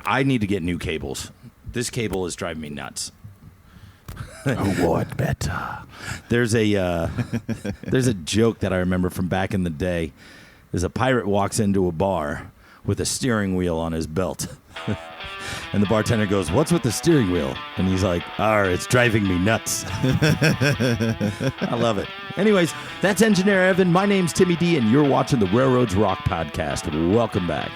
I need to get new cables. This cable is driving me nuts. What better? There's a joke that I remember from back in the day. There's a pirate walks into a bar with a steering wheel on his belt. And the bartender goes, "What's with the steering wheel?" And he's like, "It's driving me nuts." I love it. Anyways, that's Engineer Evan. My name's Timmy D, and you're watching the Railroads Rock podcast. Welcome back.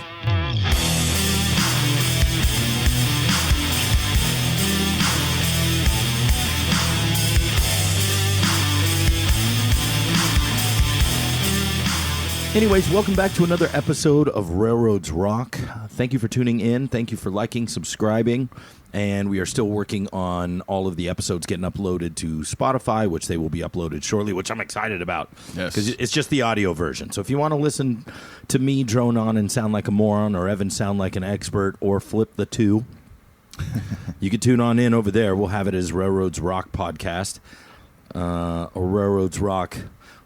Anyways, welcome back to another episode of Railroads Rock. Thank you for tuning in. Thank you for liking, subscribing. And we are still working on all of the episodes getting uploaded to Spotify, which they will be uploaded shortly, which I'm excited about. Yes. Because it's just the audio version. So if you want to listen to me drone on and sound like a moron, or Evan sound like an expert, or flip the two, you can tune on in over there. We'll have it as Railroads Rock Podcast, or Railroads Rock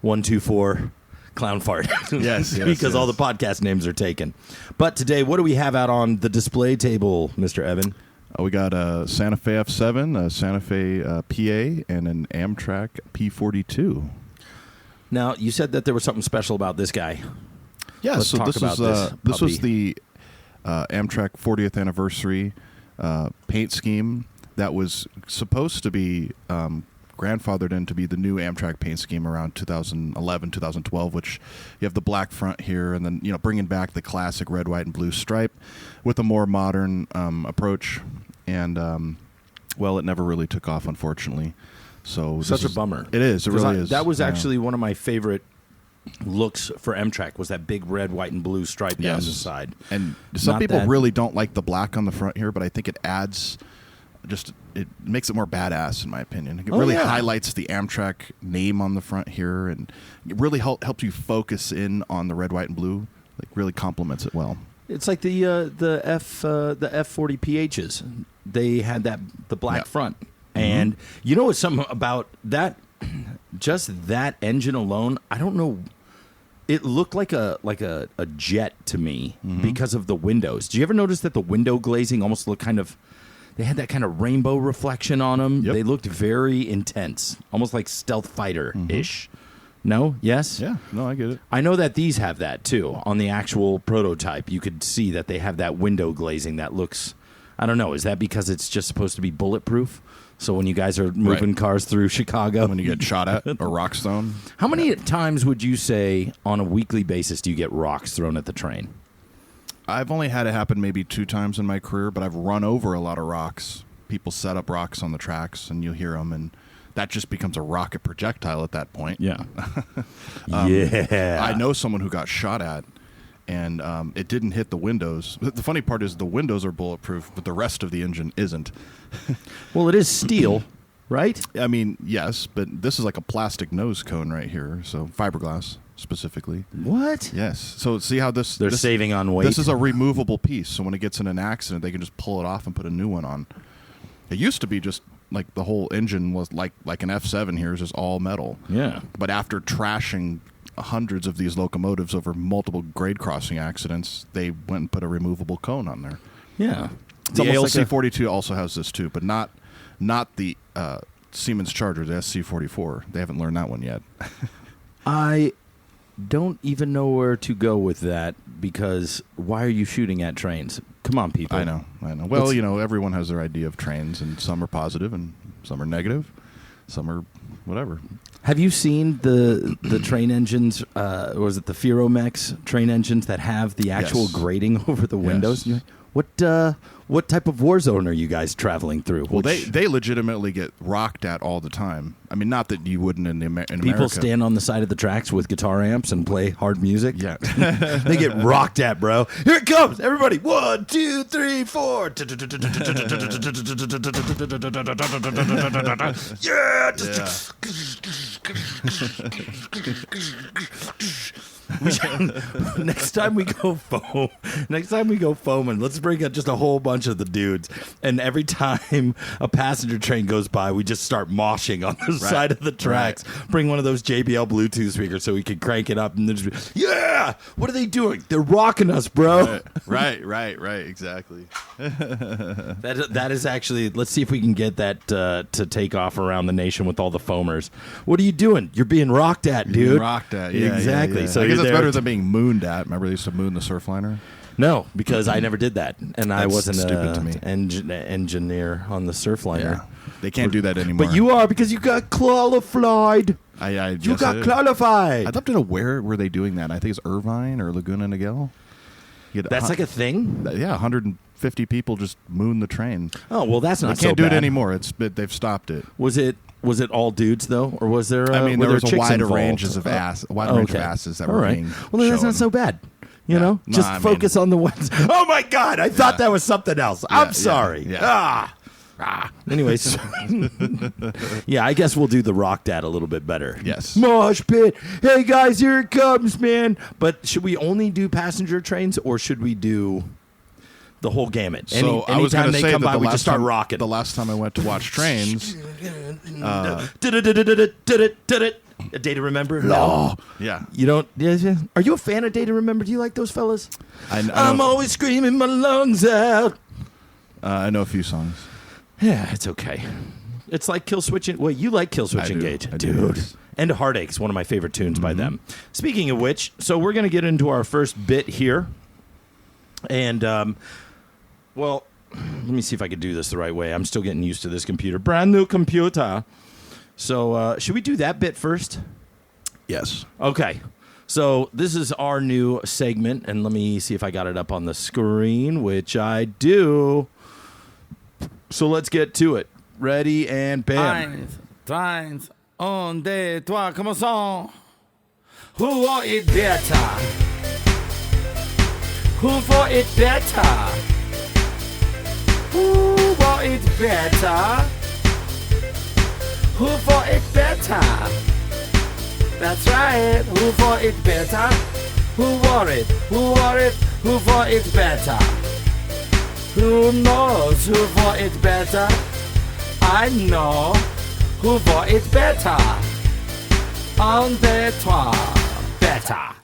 124 Clown Fart. Yes, because all the podcast names are taken. But today, what do we have out on the display table, Mr. Evan? We got a Santa Fe F7, a Santa Fe PA, and an Amtrak P42. Now, you said that there was something special about this guy. Yeah, Let's so talk this about this was the Amtrak 40th anniversary paint scheme that was supposed to be grandfathered in to be the new Amtrak paint scheme around 2011, 2012, which you have the black front here, and then bringing back the classic red, white, and blue stripe with a more modern approach. And it never really took off, unfortunately. So such a bummer. It is. It really is. That was actually one of my favorite looks for Amtrak, was that big red, white, and blue stripe down the side. And some people really don't like the black on the front here, but I think it adds. It makes it more badass, in my opinion. It really highlights the Amtrak name on the front here, and it really helps you focus in on the red, white, and blue. Like, really complements it well. It's like the F40 PHs. They had the black front, and you know what's something about that? Just that engine alone, I don't know. It looked like a jet to me because of the windows. Do you ever notice that the window glazing almost looked kind of? They had that kind of rainbow reflection on them. Yep. They looked very intense, almost like stealth fighter-ish. No? Yes? Yeah. No, I get it. I know that these have that, too. On the actual prototype, you could see that they have that window glazing that looks... I don't know. Is that because it's just supposed to be bulletproof? So when you guys are moving cars through Chicago... When you get shot at or rocks thrown? How many times would you say on a weekly basis do you get rocks thrown at the train? I've only had it happen maybe 2 times in my career, but I've run over a lot of rocks. People set up rocks on the tracks, and you hear them, and that just becomes a rocket projectile at that point. Yeah. I know someone who got shot at, and it didn't hit the windows. The funny part is the windows are bulletproof, but the rest of the engine isn't. Well, it is steel, right? I mean, yes, but this is like a plastic nose cone right here, so fiberglass. Specifically. What? Yes. So see how this... They're saving on weight. This is a removable piece, so when it gets in an accident, they can just pull it off and put a new one on. It used to be just like the whole engine was like an F7 here is just all metal. Yeah. But after trashing hundreds of these locomotives over multiple grade crossing accidents, they went and put a removable cone on there. Yeah. The ALC-42 also has this too, but not the Siemens Charger, the SC-44. They haven't learned that one yet. I don't even know where to go with that, because why are you shooting at trains? Come on, people. I know. Well, everyone has their idea of trains, and some are positive and some are negative. Some are whatever. Have you seen the train engines, or was it the Ferromex train engines that have the actual grating over the windows? Yes. What type of war zone are you guys traveling through? Well, they legitimately get rocked at all the time. I mean, not that you wouldn't in America. People stand on the side of the tracks with guitar amps and play hard music. Yeah. They get rocked at, bro. Here it comes. Everybody. 1, 2, 3, 4. Yeah. Next time we go foaming, let's bring up just a whole bunch of the dudes. And every time a passenger train goes by, we just start moshing on the side of the tracks. Right. Bring one of those JBL Bluetooth speakers so we can crank it up. And then just be, yeah, what are they doing? They're rocking us, bro. Right. Exactly. That is actually, let's see if we can get that to take off around the nation with all the foamers. What are you doing? You're being rocked at, dude. Being rocked at, yeah. Exactly. Yeah. So I guess it's better than being mooned at. Remember they used to moon the Surfliner? No, because I never did that, and I wasn't an engineer on the Surfliner. Yeah. They can't do that anymore. But you are, because you got qualified. You got qualified. I'd love to know where were they doing that. I think it's Irvine or Laguna Niguel. That's like a thing? Yeah, 150 people just moon the train. Oh, well, that's not so bad. They can't do it anymore. They've stopped it. Was it all dudes though, or was there? I mean, there was a wide range of asses that were being Well, that's not so bad. You know, just focus on the ones. Oh my God, I thought that was something else. I'm sorry. Yeah. Anyways, yeah, I guess we'll do the rock dad a little bit better. Yes. Mosh pit. Hey guys, here it comes, man. But should we only do passenger trains, or should we do the whole gamut? So I was going to say that we just start rocking. The last time I went to watch trains, Day to Remember? No. Yeah. You don't? Are you a fan of Day to Remember? Do you like those fellas? I'm always screaming my lungs out. I know a few songs. Yeah, it's okay. It's like Kill Switch. Well, you like Kill Switch Engage, dude. End of Heartache is one of my favorite tunes by them. Speaking of which, so we're going to get into our first bit here. And, well, let me see if I could do this the right way. I'm still getting used to this computer. Brand new computer. So should we do that bit first? Yes. Okay. So this is our new segment, and let me see if I got it up on the screen, which I do. So let's get to it. Ready and bam. 1, 2, 3, commençons. Who want it better? Who for it better? Who want it better? Who for it better? That's right. Who for it better? Who want it? Who want it? Who for it better? Who knows who for it better? I know who for it better. On the toi better.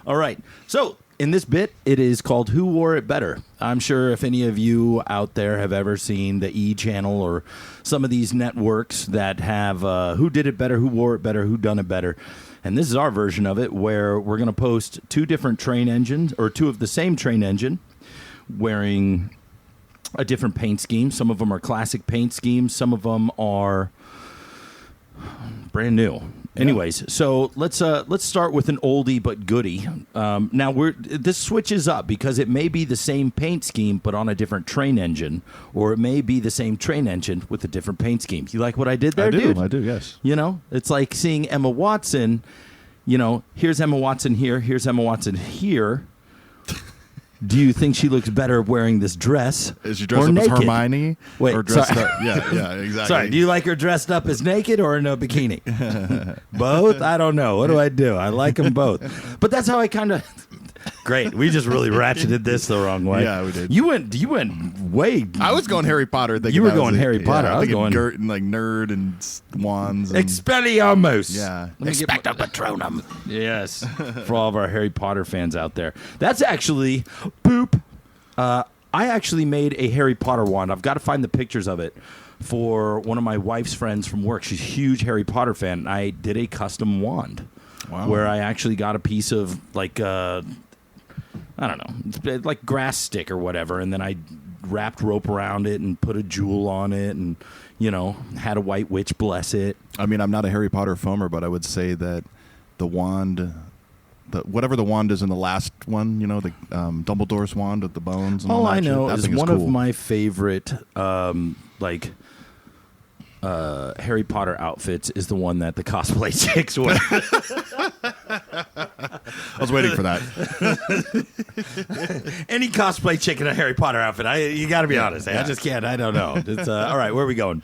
All right. So in this bit, it is called Who Wore It Better. I'm sure if any of you out there have ever seen the E! Channel or some of these networks that have Who Did It Better, Who Wore It Better, Who Done It Better. And this is our version of it, where we're going to post two different train engines, or two of the same train engine, wearing a different paint scheme. Some of them are classic paint schemes. Some of them are brand new. Yeah. Anyways, so let's start with an oldie but goodie. Now this switches up because it may be the same paint scheme but on a different train engine, or it may be the same train engine with a different paint scheme. You like what I did there, dude? I do, yes. You know, it's like seeing Emma Watson. You know, here's Emma Watson here. Here's Emma Watson here. Do you think she looks better wearing this dress? Is she dressed up naked? as Hermione? Wait, or dressed sorry. up? Yeah, exactly. Sorry, do you like her dressed up as naked or in a bikini? Both? I don't know. What do I do? I like them both. But that's how I kind of... Great. We just really ratcheted this the wrong way. Yeah, we did. You went way... I was going Harry Potter. You were going Harry Potter. Yeah, I was going... like nerd and wands. And, Expelliarmus. Yeah. Expecto Patronum. Yes. For all of our Harry Potter fans out there. That's actually... Boop. I actually made a Harry Potter wand. I've got to find the pictures of it for one of my wife's friends from work. She's a huge Harry Potter fan. I did a custom wand where I actually got a piece of like I don't know, like grass stick or whatever, and then I wrapped rope around it and put a jewel on it, and you know, had a white witch bless it. I mean, I'm not a Harry Potter foamer, but I would say that the wand. Whatever the wand is in the last one, you know, the Dumbledore's wand with the bones. And all I know is one of my favorite, like Harry Potter outfits is the one that the cosplay chicks wear. I was waiting for that. Any cosplay chick in a Harry Potter outfit, you got to be honest. I just can't. I don't know. It's all right. Where are we going?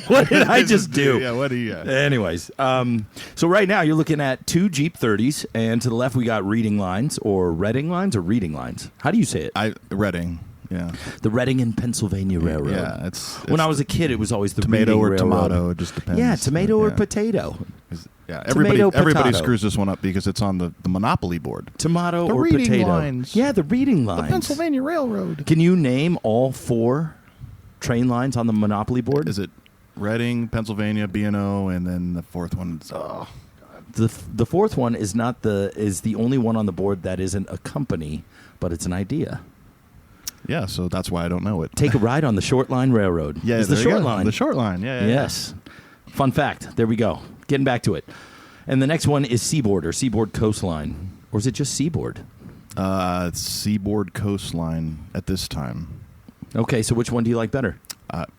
What did I just do? Yeah, what do you? Anyways, so right now you're looking at 2 Jeep 30s, and to the left we got reading lines or reading lines or reading lines. How do you say it? Reading. Yeah. The Reading and Pennsylvania Railroad. Yeah, it's when I was a kid, it was always the tomato Reading or Railroad. tomato. It just depends. Yeah, tomato or potato. Yeah, Tomato, everybody potato. screws this one up because it's on the Monopoly board. Tomato The or reading potato. lines. Yeah, the reading lines. The Pennsylvania Railroad. Can you name all 4 train lines on the Monopoly board? Is it Reading, Pennsylvania, B&O, and then the fourth one? The fourth one is the only one on the board that isn't a company, but it's an idea. Yeah, so that's why I don't know it. Take a ride on the Short Line Railroad. Yeah, it's the there you Short go. Line. The Short Line, yeah. Yes. Fun fact. There we go. Getting back to it. And the next one is Seaboard or Seaboard Coastline. Or is it just Seaboard? It's Seaboard Coastline at this time. Okay, so which one do you like better?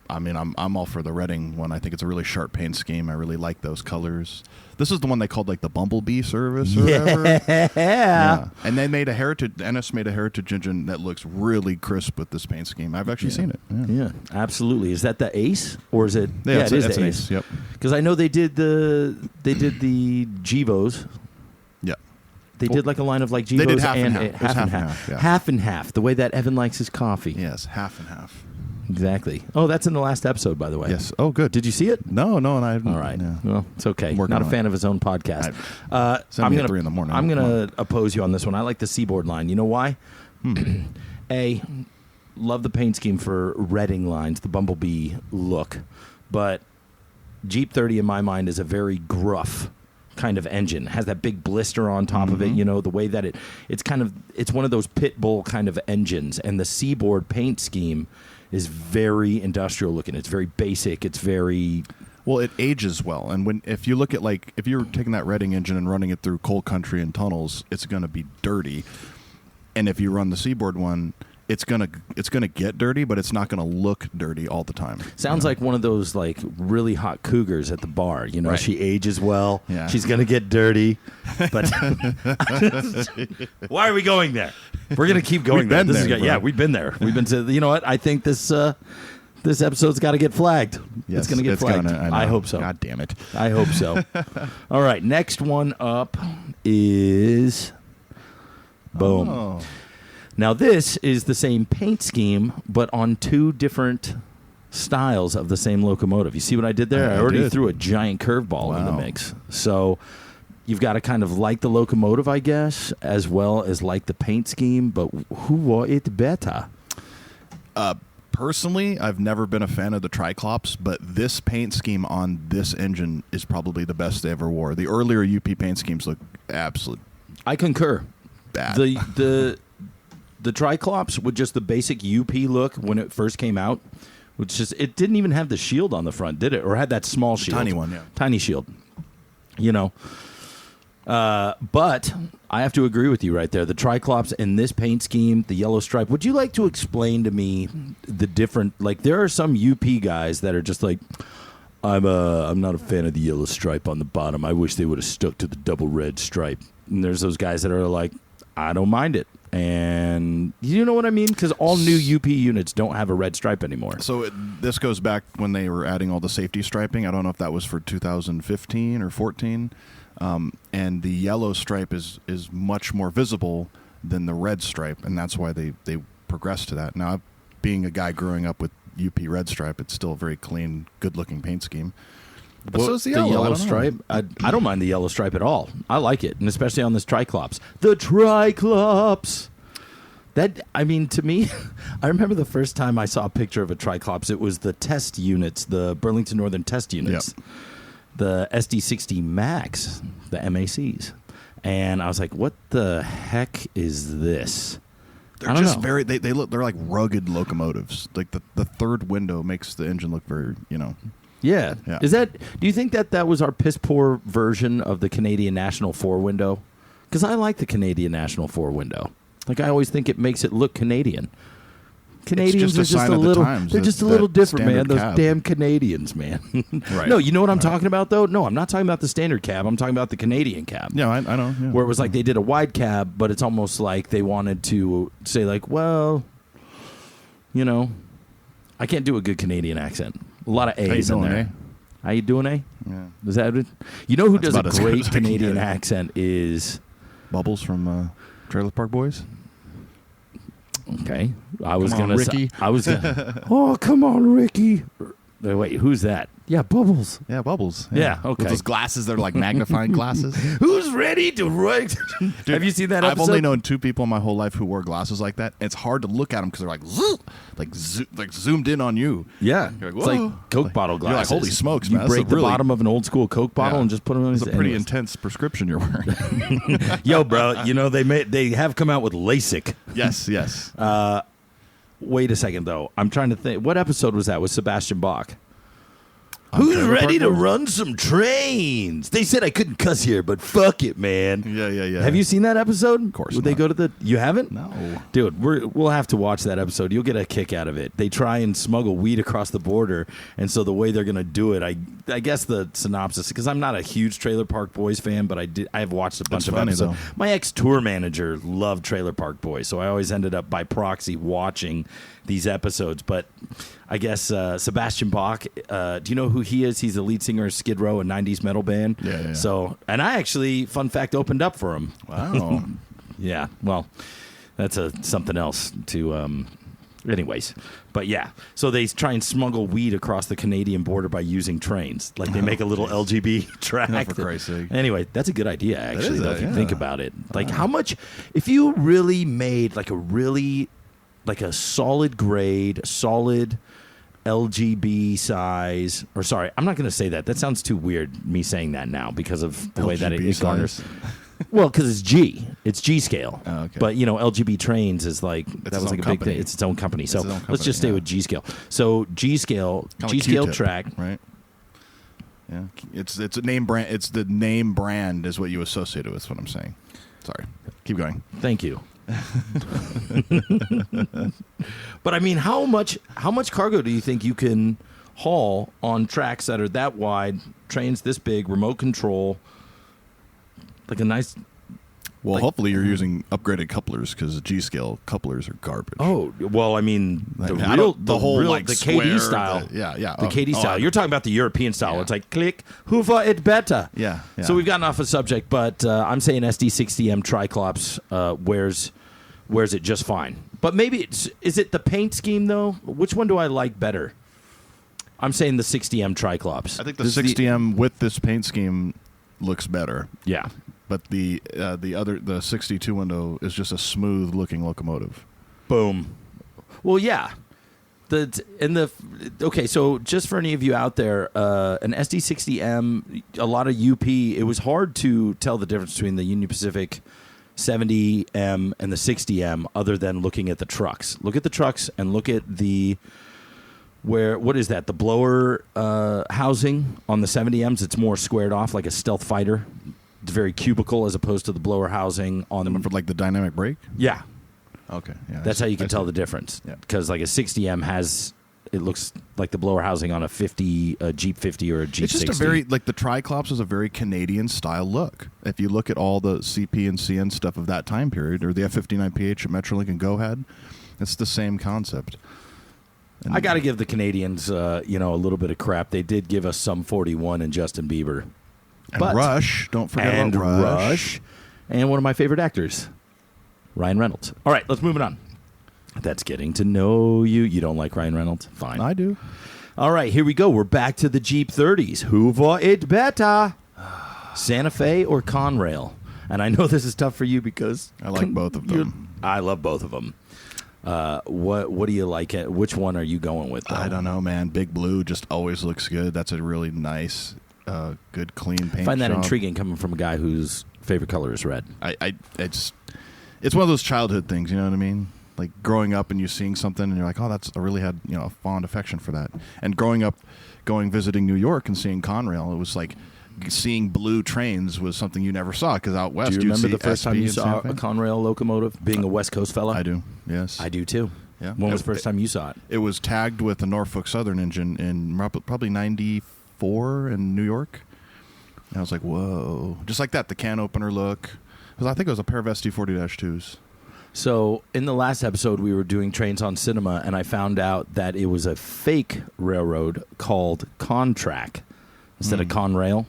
I mean, I'm all for the Reading one. I think it's a really sharp paint scheme. I really like those colors. This is the one they called like the Bumblebee service or whatever. Yeah. And they made NS made a heritage engine that looks really crisp with this paint scheme. I've actually seen it. Yeah, absolutely. Is that the Ace or is it? Yeah, it is it's the an Ace. Ace. Yep. Because I know they did the Gevos. Yeah. They did like a line of like Gevos They did half and half. and It was half and half, yeah. Half and half. The way that Evan likes his coffee. Yes, half and half. Exactly. Oh, that's in the last episode, by the way. Yes. Oh, good. Did you see it? No, and I haven't. All right. Yeah. Well, it's okay. I'm working Not a on fan it. of his own podcast. Send me at 3 in the morning. I'm going to oppose you on this one. I like the Seaboard line. You know why? A, love the paint scheme for Reading lines, the Bumblebee look. But Jeep 30, in my mind, is a very gruff kind of engine. It has that big blister on top of it, you know, the way that it's one of those pit bull kind of engines. And the Seaboard paint scheme is very industrial looking. It's very basic. It's very... Well, it ages well. And if you look at, like, if you're taking that Reading engine and running it through coal country and tunnels, it's going to be dirty. And if you run the Seaboard one, it's gonna get dirty, but it's not gonna look dirty all the time. Sounds like one of those like really hot cougars at the bar. You know, Right. She ages well. Yeah. She's gonna get dirty. But why are we going there? We're gonna keep going We've there. been there, bro. Yeah, we've been there. We've been to. You know what? I think this episode's got to get flagged. Yes, it's gonna get flagged. I hope so. God damn it. I hope so. All right, next one up is boom. Oh. Now, this is the same paint scheme, but on 2 different styles of the same locomotive. You see what I did there? I already threw a giant curveball in the mix. So you've got to kind of like the locomotive, I guess, as well as like the paint scheme, but who was it better? Personally, I've never been a fan of the Triclops, but this paint scheme on this engine is probably the best they ever wore. The earlier UP paint schemes look absolute I concur. bad. The Triclops with just the basic UP look when it first came out, which just it didn't even have the shield on the front, did it? Or had that small shield, tiny one, yeah. tiny shield. You know, but I have to agree with you right there. The Triclops and this paint scheme, the yellow stripe. Would you like to explain to me the different? Like, there are some UP guys that are just like, I'm not a fan of the yellow stripe on the bottom. I wish they would have stuck to the double red stripe. And there's those guys that are like, I don't mind it. And you know what I mean? Because all new UP units don't have a red stripe anymore. So this goes back when they were adding all the safety striping. I don't know if that was for 2015 or 14. And the yellow stripe is much more visible than the red stripe, and that's why they progressed to that. Now, being a guy growing up with UP red stripe, it's still a very clean, good-looking paint scheme. But so is the yellow. I don't stripe. I don't mind the yellow stripe at all. I like it, and especially on this Triclops. The Triclops. That, I mean, to me, I remember the first time I saw a picture of a Triclops. It was the test units, the Burlington Northern test units, the SD60 Max, the MACs, and I was like, "What the heck is this?" They're just very. They look. They're like rugged locomotives. Like the third window makes the engine look very. Yeah. Yeah. Is that? Do you think that was our piss poor version of the Canadian National 4 window? Because I like the Canadian National 4 window. Like, I always think it makes it look Canadian. Canadians a are just sign a of the little. times, They're that- just a little that different, man. standard Those cab. damn Canadians, man. Right. No, you know what I'm talking about, though. No, I'm not talking about the standard cab. I'm talking about the Canadian cab. Yeah, I know. Yeah. Where it was like they did a wide cab, but it's almost like they wanted to say, like, well, you know, I can't do a good Canadian accent. A lot of A's in doing, there. eh? How you doing, eh? Yeah. Is that it? You know who That's does a about as good great as I can Canadian get it. accent is... Bubbles from Trailer Park Boys. Okay. I was Come on, going to Ricky. say... I was gonna, oh, come on, Ricky. Wait, who's that? Yeah, Bubbles. Yeah, Bubbles. Yeah, okay. With those glasses, they're like magnifying glasses. Who's ready to write? Have you seen that episode? I've only known 2 people in my whole life who wore glasses like that. It's hard to look at them because they're like zoomed in on you. Yeah. You're like, It's like whoa. Coke bottle You're like, glasses. holy smokes, You man. That's break a the really- bottom of an old school Coke bottle Yeah. and just put them on his... It's a pretty anyways. intense prescription you're wearing. Yo, bro, you know, they have come out with LASIK. Yes. Wait a second, though. I'm trying to think. What episode was that with Sebastian Bach? On Who's Trailer ready Park to Boys? run some trains? They said I couldn't cuss here, but fuck it, man. Yeah. Have you seen that episode? Of course Would they not. go to the... You haven't? No. Dude, we'll have to watch that episode. You'll get a kick out of it. They try and smuggle weed across the border, and so the way they're going to do it, I guess the synopsis, because I'm not a huge Trailer Park Boys fan, but I have watched a bunch of funny, episodes. though. My ex-tour manager loved Trailer Park Boys, so I always ended up by proxy watching these episodes. But I guess Sebastian Bach, do you know who he is? He's the lead singer of Skid Row, a 90s metal band. Yeah. So, and I actually, fun fact, opened up for him. Wow. Yeah, well, that's something else to. Anyways, but yeah, so they try and smuggle weed across the Canadian border by using trains. Like they make a little LGB track. Oh, for Christ's sake. Anyway, that's a good idea, actually, is though, a- if you yeah. think about it. Like how much, if you really made like a solid grade, solid LGB size, or sorry, I'm not going to say that. That sounds too weird, me saying that now, because of the way that LGB it garners. size? Well, because it's G. It's G scale. Oh, okay. But, you know, LGB Trains is like, that its was like own a big company. thing. It's its own company. So its own let's company, just stay yeah. with G scale. So G scale, Kinda G like scale Q-tip, track. right? Yeah, it's a name brand. It's the name brand is what you associate it with. Is what I'm saying. Sorry, keep going. Thank you. But I mean, how much cargo do you think you can haul on tracks that are that wide, trains this big, remote control, like a nice... Well, Like- hopefully you're using upgraded couplers because G scale couplers are garbage. Oh, well, I mean, Like, the I real, don't- the whole, like, the square, KD style. yeah. The KD style. I- You're talking about the European style. Yeah. It's like click, hoover it better. Yeah. So we've gotten off the subject, but I'm saying SD60M Triclops wears it just fine. But maybe is it the paint scheme though? Which one do I like better? I'm saying the 60M Triclops. I think the This is 60M with this paint scheme looks better, yeah. but the 62 window is just a smooth looking locomotive. Boom. Well, yeah. Okay, so just for any of you out there, an SD60M, a lot of UP, it was hard to tell the difference between the Union Pacific 70M and the 60M other than looking at the trucks. Look at the trucks and look at what is that? The blower housing on the 70Ms, it's more squared off like a stealth fighter. It's very cubical as opposed to the blower housing on For like the dynamic brake. Yeah. Okay, yeah, That's how you can I tell see. the difference. Yeah. Because like a 60M it looks like the blower housing on a Jeep 50 or a Jeep 60. It's just a very like the Triclops is a very Canadian style look. If you look at all the CP and CN stuff of that time period, or the F59PH at Metrolink and Go had, it's the same concept. And I got to give the Canadians, a little bit of crap. They did give us some 41 and Justin Bieber. and Rush, don't forget And about Rush. And one of my favorite actors, Ryan Reynolds. All right, let's move it on. That's getting to know you. You don't like Ryan Reynolds? Fine. I do. All right, here we go. We're back to the Jeep 30s. Who for it better? Santa Fe or Conrail? And I know this is tough for you because I like both of them. I love both of them. What do you like? Which one are you going with? Though? I don't know, man. Big Blue just always looks good. That's a really nice, good, clean paint I find that job. intriguing coming from a guy whose favorite color is red. It's one of those childhood things. You know what I mean? Like growing up and you seeing something and you're like, oh, I really had a fond affection for that. And growing up, visiting New York and seeing Conrail, it was like seeing blue trains was something you never saw because out west. Do you you'd remember see the first time SP you and saw Santa a Fe. Conrail locomotive? Being a West Coast fella, I do. Yes. I do too. Yeah. When was the first time you saw it? It was tagged with a Norfolk Southern engine in probably 94 in New York. And I was like, whoa. Just like that, the can opener look. I think it was a pair of ST40-2s. So in the last episode, we were doing Trains on Cinema, and I found out that it was a fake railroad called Contrack. Instead of Conrail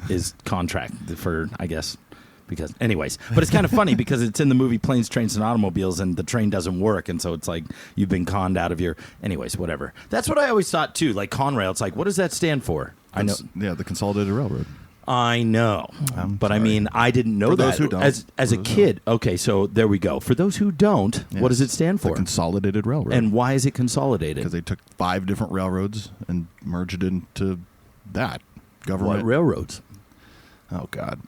is Contract for, I guess, because anyways. But it's kind of funny because it's in the movie Planes, Trains, and Automobiles, and the train doesn't work, and so it's like you've been conned out of your... Anyways, whatever. That's what I always thought, too. Like Conrail, it's like, what does that stand for? I know. Yeah, the Consolidated Railroad. I know, but sorry. I mean, I didn't know for that those who don't. as a kid. Okay, so there we go. For those who don't, Yes. what does it stand for? The Consolidated Railroad. And why is it consolidated? Because they took 5 different railroads and merged it into that government. What railroads? Oh God.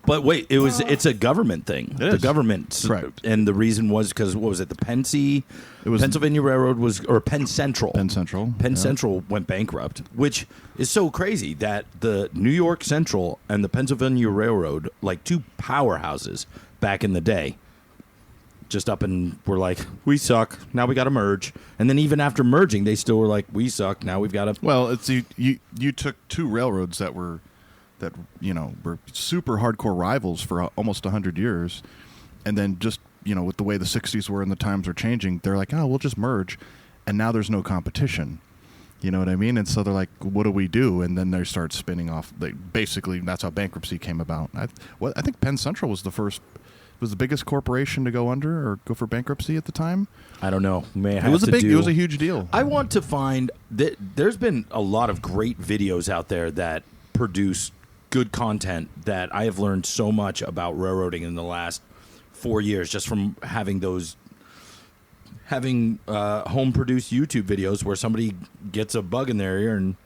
But wait, it's a government thing. It The is. government, Correct. And the reason was because what was it? The was Pennsylvania Railroad or Penn Central. Penn Central. Penn yeah. Central went bankrupt, which is so crazy that the New York Central and the Pennsylvania Railroad, like two powerhouses back in the day, just up and were like, we suck. Now we got to merge. And then even after merging, they still were like, we suck. Now we've got to. Well, it's you took 2 railroads that were super hardcore rivals for almost 100 years, and then just with the way the 60s were and the times are changing, they're like, oh, we'll just merge, and now there's no competition. You know what I mean? And so they're like, what do we do? And then they start spinning off. Basically, that's how bankruptcy came about. I think Penn Central was the biggest corporation to go under or go for bankruptcy at the time. I don't know. It was a huge deal. I want to find that there's been a lot of great videos out there that produce good content that I have learned so much about railroading in the last 4 years just from having home produced YouTube videos where somebody gets a bug in their ear and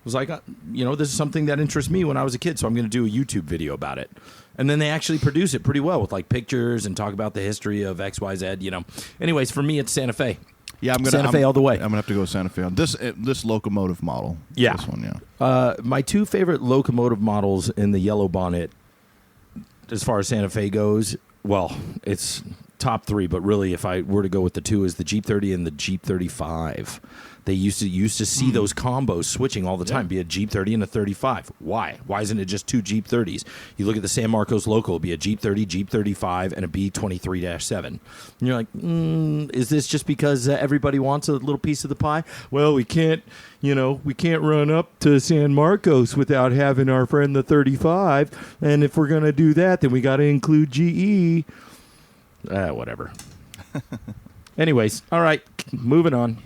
was like, this is something that interests me when I was a kid, so I'm going to do a YouTube video about it. And then they actually produce it pretty well with like pictures and talk about the history of XYZ, Anyways, for me, it's Santa Fe. Yeah, Santa Fe all the way. I'm gonna have to go with Santa Fe on this locomotive model. Yeah, this one. Yeah. My 2 favorite locomotive models in the yellow bonnet, as far as Santa Fe goes, well, it's top 3. But really, if I were to go with the 2, is the Jeep 30 and the Jeep 35. They used to see those combos switching all the time, be a Jeep 30 and a 35. Why? Why isn't it just 2 Jeep 30s? You look at the San Marcos Local, it'll be a Jeep 30, Jeep 35, and a B23-7. And you're like, is this just because everybody wants a little piece of the pie? Well, we can't run up to San Marcos without having our friend the 35. And if we're going to do that, then we got to include GE. Whatever. Anyways, all right, moving on.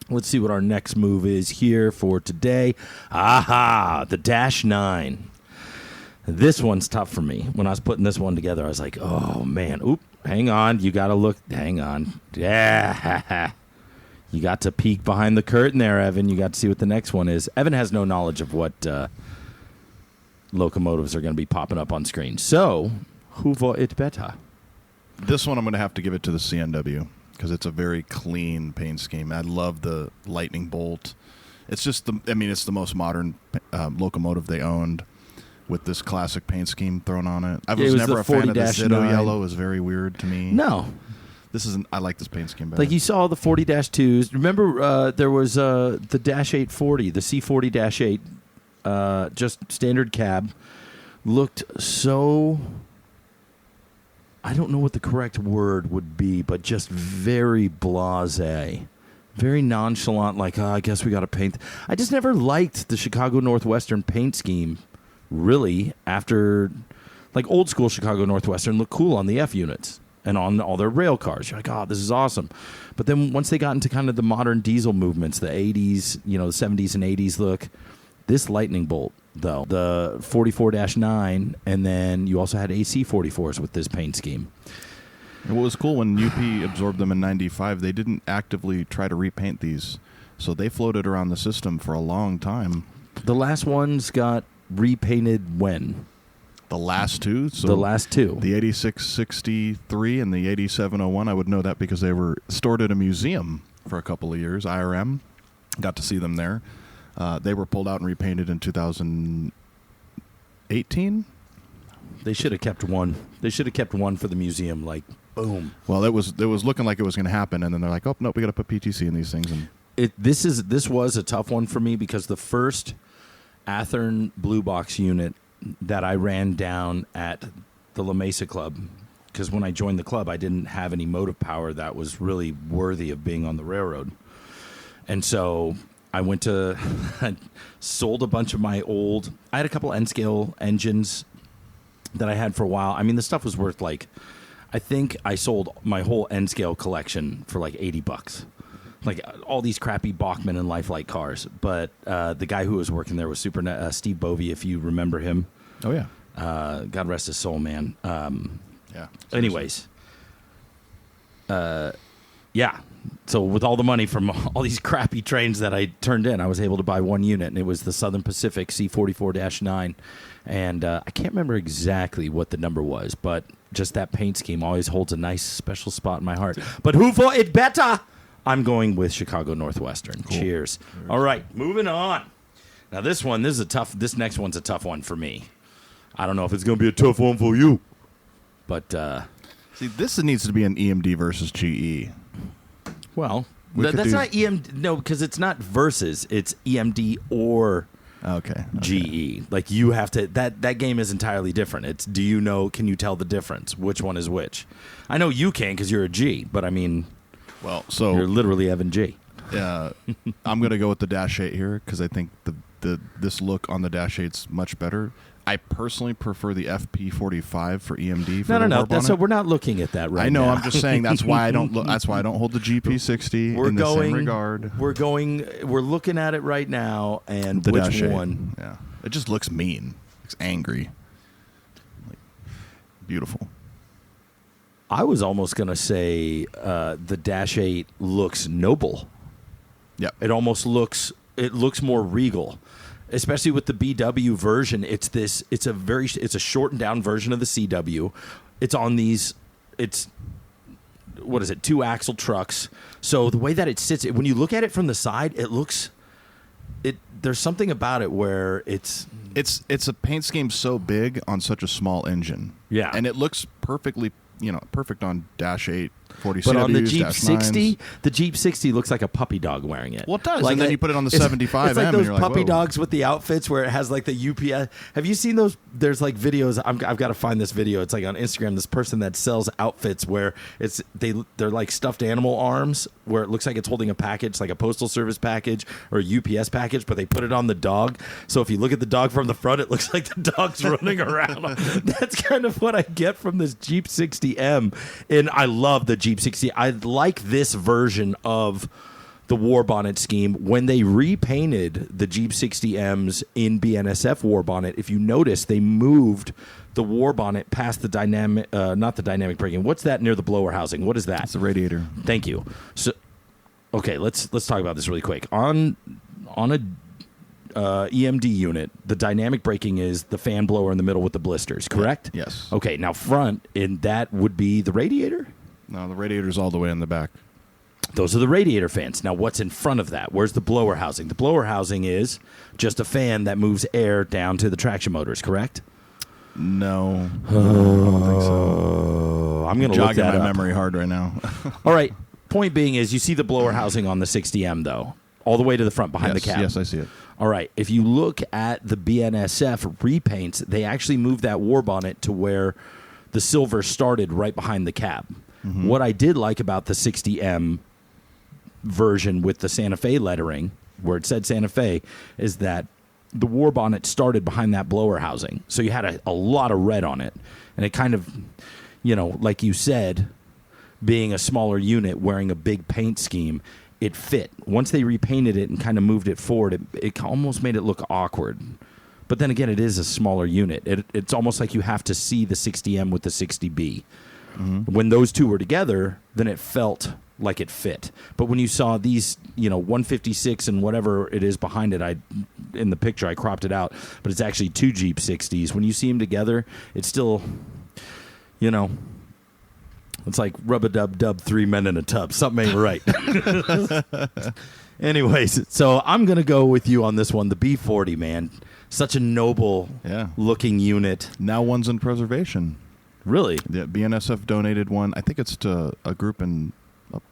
Let's see what our next move is here for today. Aha, the Dash 9. This one's tough for me. When I was putting this one together, I was like, oh, man. Oop, hang on. You got to look. Hang on. Yeah. You got to peek behind the curtain there, Evan. You got to see what the next one is. Evan has no knowledge of what locomotives are going to be popping up on screen. So, who war it better? This one I'm going to have to give it to the CNW. Because it's a very clean paint scheme. I love the lightning bolt. It's just it's the most modern locomotive they owned with this classic paint scheme thrown on it. I was never a fan of the Zitto yellow. It was very weird to me. No. I like this paint scheme better. Like you saw the 40-2s. Remember there was the Dash 840, the C40-8, just standard cab. Looked so... I don't know what the correct word would be, but just very blasé, very nonchalant, like, I guess we got to paint. I just never liked the Chicago Northwestern paint scheme, really, after, like, old school Chicago Northwestern looked cool on the F units and on all their rail cars. You're like, oh, this is awesome. But then once they got into kind of the modern diesel movements, the 80s, the 70s and 80s look, this lightning bolt, though, the 44-9, and then you also had AC 44s with this paint scheme. And what was cool when UP absorbed them in 95, they didn't actively try to repaint these. So they floated around the system for a long time. The last ones got repainted when? The last 2? So the last 2. The 8663 and the 8701, I would know that because they were stored at a museum for a couple of years, IRM. Got to see them there. They were pulled out and repainted in 2018. They should have kept one. They should have kept one for the museum, like Boom. Well, it was looking like it was going to happen, and then they're like, "Oh no, we got to put PTC in these things." And This was a tough one for me because the first Athearn Blue Box unit that I ran down at the La Mesa Club, because when I joined the club, I didn't have any motive power that was really worthy of being on the railroad, and so I went to I sold a bunch of my old. I had a couple N scale engines that I had for a while. I mean, the stuff was worth like. I think I sold my whole N-scale collection for like $80. Like all these crappy Bachmann and Lifelike cars. But the guy who was working there was Steve Bovey, if you remember him. oh yeah, God rest his soul, man. yeah. Anyways. Yeah. So with all the money from all these crappy trains that I turned in, I was able to buy one unit, and it was the Southern Pacific C44-9. And I can't remember exactly what the number was, but just that paint scheme always holds a nice special spot in my heart. But who for it better? I'm going with Chicago Northwestern. Cool. Cheers. All right, moving on. Now this next one's a tough one for me. I don't know if it's going to be a tough one for you. But See, this needs to be an EMD versus GE. Well, We could that's do- not EMD. No, because it's not versus. It's EMD or Okay. GE. Like you have to. That game is entirely different. It's do you know? Can you tell the difference? Which one is which? I know you can because you're a G, but I mean, Well, you're so literally Evan G. I'm going to go with the Dash 8 here because I think this look on the Dash 8's much better. I personally prefer the FP45 for EMD. For No. That's So we're not looking at that right now. I know. I'm just saying that's why I don't. That's why I don't hold the GP60 in the same regard. We're looking at it right now, and The which Dash 8. one? Yeah, it just looks mean. It's angry. Like, beautiful. I was almost gonna say the Dash 8 looks noble. Yep. It almost looks. It looks more regal. Especially with the BW version, it's a shortened down version of the CW. It's on these, what is it, 2-axle trucks. So the way that it sits, when you look at it from the side, there's something about it where it's a paint scheme so big on such a small engine. Yeah. And it looks perfect on Dash 8, 40 but CWs, on the Jeep Dash 60, 9s. the Jeep 60 looks like a puppy dog wearing it. Well, it does, Like and then you put it on the 75M, It's like and those you're like, puppy whoa. dogs with the outfits where it has like the UPS. Have you seen those? There's like videos. I've got to find this video. It's like on Instagram. This person that sells outfits where they're like stuffed animal arms where it looks like it's holding a package, like a postal service package or a UPS package, but they put it on the dog. So if you look at the dog from the front, it looks like the dog's running around. That's kind of what I get from this Jeep 60M, and I love the Jeep 60. I like this version of the war bonnet scheme. When they repainted the Jeep 60Ms in BNSF war bonnet, if you notice, they moved the war bonnet past the dynamic, not the dynamic braking. What's that near the blower housing? What is that? It's the radiator. Thank you. So, okay, let's talk about this really quick. On a EMD unit, the dynamic braking is the fan blower in the middle with the blisters, correct? Yes. Okay, now front, and that would be the radiator? No, the radiator's all the way in the back. Those are the radiator fans. Now, what's in front of that? Where's the blower housing? The blower housing is just a fan that moves air down to the traction motors, correct? No. I don't think so. I'm going to look Jogging that my up. memory hard right now. All right. Point being is you see the blower housing on the 60M, though, all the way to the front behind the cab. Yes, I see it. All right. If you look at the BNSF repaints, they actually moved that war bonnet to where the silver started right behind the cab. Mm-hmm. What I did like about the 60M version with the Santa Fe lettering, where it said Santa Fe, is that the war bonnet started behind that blower housing. So you had a lot of red on it. And it kind of, like you said, being a smaller unit wearing a big paint scheme, it fit. Once they repainted it and kind of moved it forward, it almost made it look awkward. But then again, it is a smaller unit. It's almost like you have to see the 60M with the 60B. Mm-hmm. When those two were together, then it felt like it fit. But when you saw these, 156 and whatever it is behind it, in the picture I cropped it out, but it's actually two Jeep 60s. When you see them together, it's still, it's like rub-a-dub-dub, 3 men in a tub. Something ain't right. Anyways, so I'm going to go with you on this one, the B40, man. Such a noble looking unit. Now one's in preservation. Really? Yeah, BNSF donated one. I think it's to a group in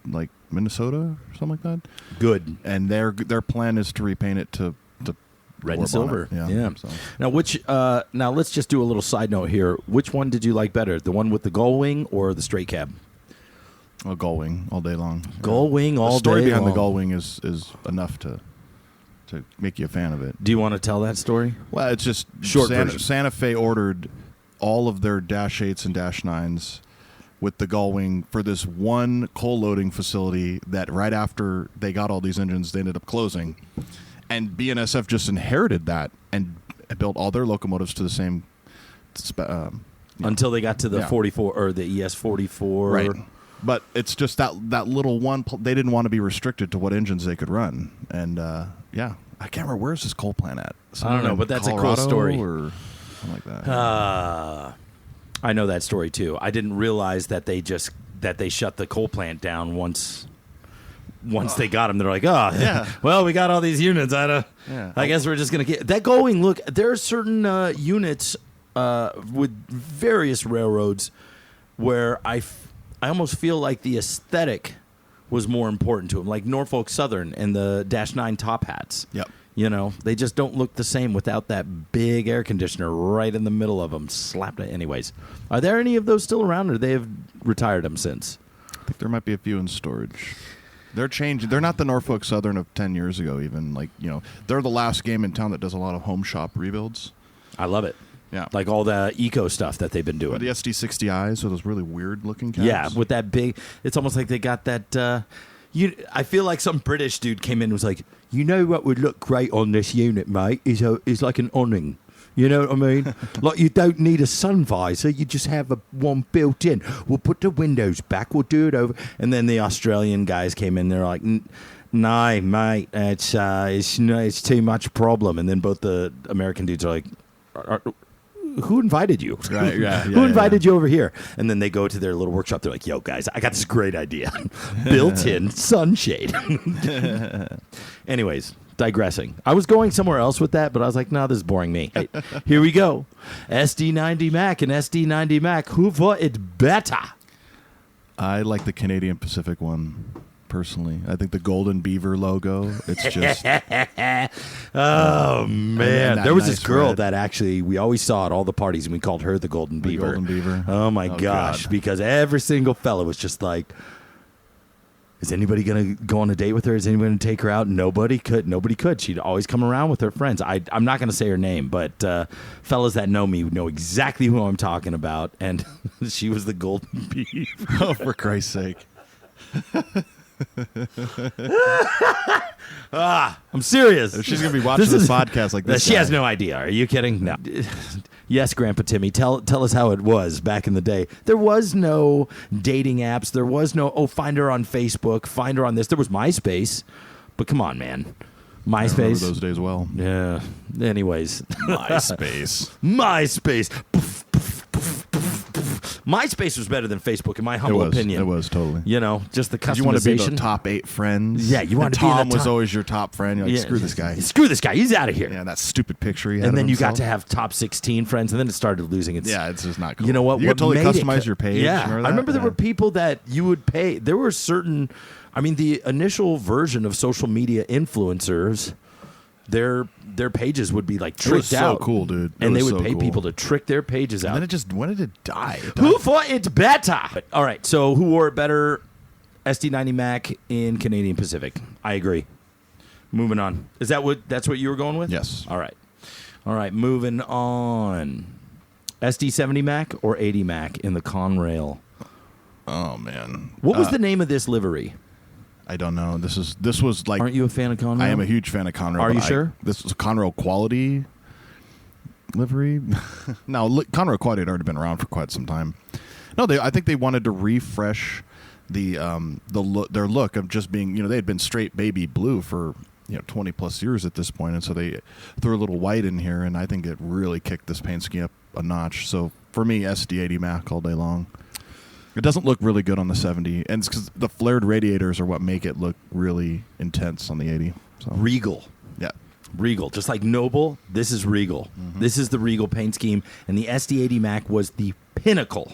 like Minnesota or something like that. Good. And their plan is to repaint it to Red war and silver. bonnet. Yeah. So. Now let's just do a little side note here. Which one did you like better? The one with the gull wing or the straight cab? A gull wing all day long. Gull wing all day long. The story behind the gull wing is enough to make you a fan of it. Do you want to tell that story? Well, it's just Short version. Santa Fe ordered all of their Dash 8s and Dash 9s with the gull wing for this one coal loading facility that right after they got all these engines, they ended up closing. And BNSF just inherited that and built all their locomotives to the same... Until they got to the 44 or the ES 44. Right. But it's just that little one... They didn't want to be restricted to what engines they could run. And, I can't remember. Where's this coal plant at? I don't know, but that's Colorado a cool story. Or something like that. I know that story, too. I didn't realize that they shut the coal plant down once they got them. They're like, well, we got all these units. I guess we're just going to get... That going, look, there are certain units with various railroads where I almost feel like the aesthetic was more important to them, like Norfolk Southern and the Dash 9 top hats. Yep. You know, they just don't look the same without that big air conditioner right in the middle of them. Slapped it. Anyways, are there any of those still around, or they have retired them since? I think there might be a few in storage. They're changing. They're not the Norfolk Southern of 10 years ago, even. Like, they're the last game in town that does a lot of home shop rebuilds. I love it. Yeah. Like all the eco stuff that they've been doing. Or the SD60Is, so those really weird looking cabs. Yeah, with that big, it's almost like they got that, I feel like some British dude came in and was like, you know what would look great on this unit, mate, is like an awning. You know what I mean? Like, you don't need a sun visor. You just have one built in. We'll put the windows back. We'll do it over. And then the Australian guys came in. They're like, no, mate, it's too much problem. And then both the American dudes are like, who invited you? Right, Who invited you over here? And then they go to their little workshop. They're like, yo, guys, I got this great idea. Built-in sunshade. Anyways, digressing. I was going somewhere else with that, but I was like, no, this is boring me. Hey, here we go. SD90 Mac and SD90 Mac. Who thought it better? I like the Canadian Pacific one. Personally, I think the Golden Beaver logo, it's just... Oh, man. There was this girl red. that actually, we always saw at all the parties, and we called her the Golden Beaver. Golden Beaver. Oh, my gosh. God. Because every single fella was just like, is anybody going to go on a date with her? Is anyone going to take her out? Nobody could. She'd always come around with her friends. I'm not going to say her name, but fellas that know me know exactly who I'm talking about, and she was the Golden Beaver. Oh, for Christ's sake. I'm serious. If she's going to be watching this podcast like this She has guy. no idea. Are you kidding? No. Yes, Grandpa Timmy, tell us how it was back in the day. There was no dating apps. There was no, find her on Facebook, find her on this. There was MySpace. But come on, man. I MySpace. remember those days well. Yeah. Anyways. MySpace. MySpace. MySpace was better than Facebook, in my humble opinion. It was, totally. You know, just the customization. You want to be the top 8 friends. Yeah, you want to be Tom the top. was always your top friend. You're like, screw this guy. Screw this guy. He's out of here. Yeah, that stupid picture he had And then of you got himself. to have top 16 friends, and then it started losing its... Yeah, it's just not cool. You know what? You could totally made it customize your page. Yeah, Remember that? I remember there were people that you would pay. There were certain... I mean, the initial version of social media influencers... Their pages would be like tricked It was so out. cool, dude. And they would so pay cool. people to trick their pages out. And then it just, when did it die? Who thought it's better? All right, so who wore it better? SD90 Mac in Canadian Pacific. I agree. Moving on. That's what you were going with? Yes. All right, moving on. SD70 Mac or 80 Mac in the Conrail? Oh, man. What was the name of this livery? I don't know. This was like... Aren't you a fan of Conrail? I am a huge fan of Conrail. Are you sure? This was a Conrail quality livery. No, Conrail quality had already been around for quite some time. No, I think they wanted to refresh their look of just being, they had been straight baby blue for 20 plus years at this point, and so they threw a little white in here, and I think it really kicked this paint scheme up a notch. So for me, SD80 Mac all day long. It doesn't look really good on the 70, and it's because the flared radiators are what make it look really intense on the 80. So. Regal. Yeah. Regal. Just like Noble, this is Regal. Mm-hmm. This is the Regal paint scheme, and the SD80 Mac was the pinnacle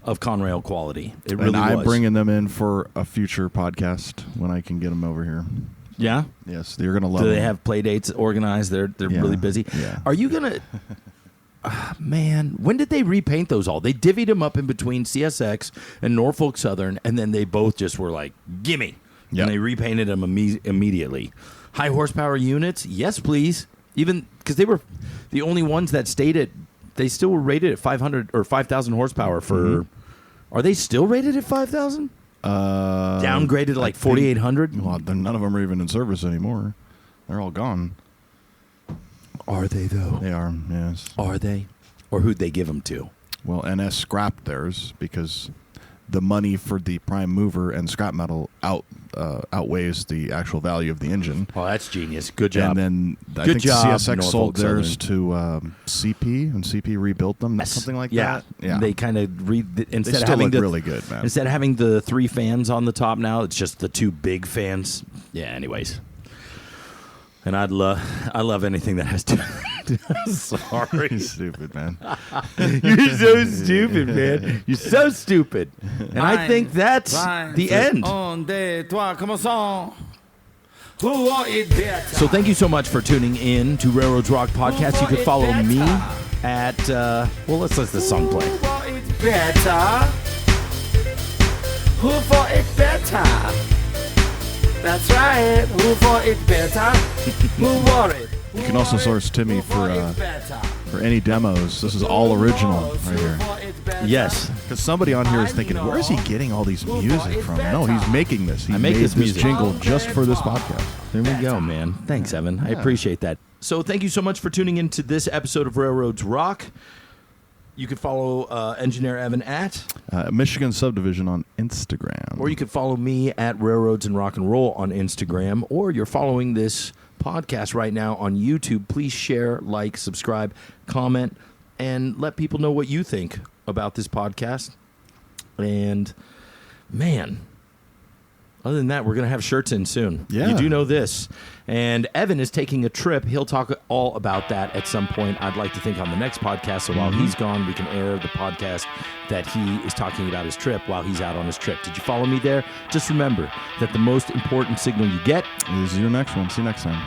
of Conrail quality. It really and I'm was. bringing them in for a future podcast when I can get them over here. Yeah? Yes, you're going to love Do them. they have play dates organized? They're really busy. Yeah. Are you going to... man, when did they repaint those all? They divvied them up in between CSX and Norfolk Southern, and then they both just were like, gimme. Yep. And they repainted them immediately. High horsepower units? Yes, please. Even because they were the only ones that stayed at... They still were rated at 500 or 5,000 horsepower for... Are they still rated at 5,000? Downgraded to like 4,800? Well, none of them are even in service anymore. They're all gone. Are they, though? They are, yes. Are they? Or who'd they give them to? Well, NS scrapped theirs because the money for the prime mover and scrap metal outweighs the actual value of the engine. Oh, that's genius. Good job. And then I Good think job, CSX sold Norfolk theirs to CP, and CP rebuilt them. Something like that. Yeah. They kind of instead They of still having look really good, man. Instead of having the 3 fans on the top now, it's just the 2 big fans. Yeah. Anyways, and I love anything that has to. Sorry, You're stupid, man. you're so stupid, man. You're so stupid, and I think that's the end. Un, deux, trois, commençons. Who want it better? So thank you so much for tuning in to Railroads Rock Podcast. You can follow me at well, let's let this song play. Who want it better? Who for it better? That's right. Who for it better? Who want it? You can also source Timmy for any demos. This is all original right here. Yes. Because somebody on here is thinking, where is he getting all these music from? No, he's making this. He I make made this music. jingle just for this podcast. There we go, man. Thanks, Evan. I appreciate that. So thank you so much for tuning in to this episode of Railroads Rock. You can follow Engineer Evan at... Michigan Subdivision on Instagram. Or you can follow me at Railroads and Rock and Roll on Instagram. Or you're following this podcast right now on YouTube. Please share, like, subscribe, comment, and let people know what you think about this podcast. And, man... Other than that, we're going to have shirts in soon. Yeah. You do know this. And Evan is taking a trip. He'll talk all about that at some point. I'd like to think on the next podcast. So while he's gone, we can air the podcast that he is talking about his trip while he's out on his trip. Did you follow me there? Just remember that the most important signal you get is your next one. See you next time.